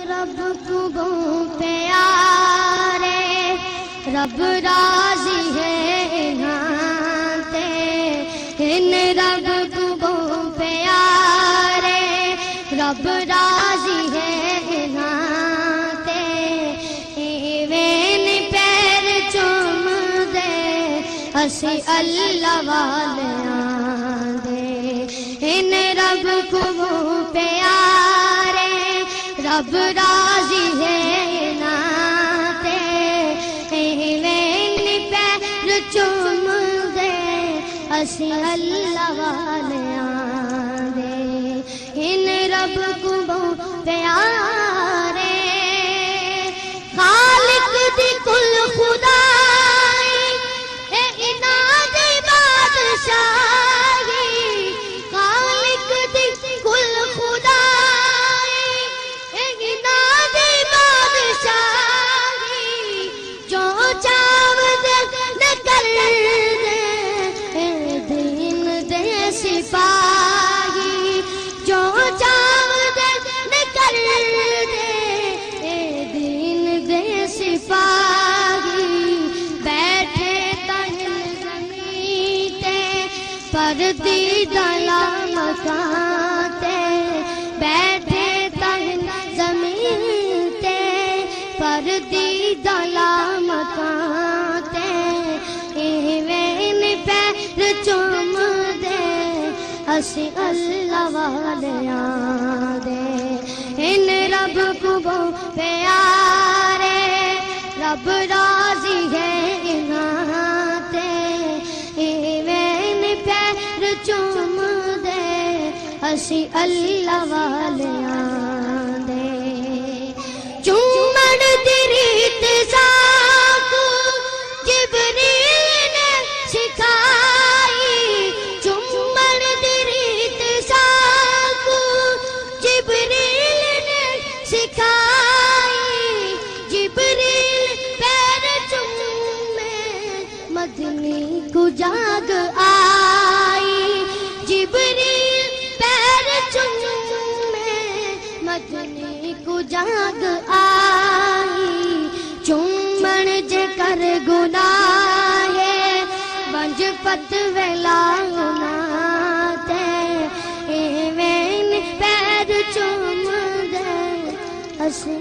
رب کو بہت پیارے رب راضی ہے انہاں تے ان رب کو بہت پیارے رب راضی ہے انہاں تے ایویں پیر چوم دے اسی اللہ والیاں دے ان رب کو بہت پیارے رب راضی ہے ناتے ایویں پیر چوم دے اسی اللہ والیاں دے ان رب کو بہت پیارے خالق دی کل خدائی اے انہاں دی بادشاہی خالق دی کل خدائی اے انہاں دی بادشاہی جو چاو دے نہ کر دے اے دین دے سپاہی جو چاو دے نہ کر دے اے دین دے سپاہی بیٹھے تہن زمین تے پردیدہ مکان تے بیٹھے تہن زمین تے پردیدہ مکان تے ایویں پیر چوم دے اسی اللہ والیاں دے ان رب کو بہت پیارے رب راضی ہے انہاں تے ایویں پیر چوم دے اسی اللہ والیاں دے چومن دی ریت ذاک جبریل نے سکھائی چومن دی ریت ذاک جبریل نے سکھائی جبریل پیر چومے مدنی کو جاگ آئی جبریل پیر چومے مدنی کو جاگ آئی چومن جے کر گناہ بنج پت ویلانا تے ایویں پیر چوم دے اسی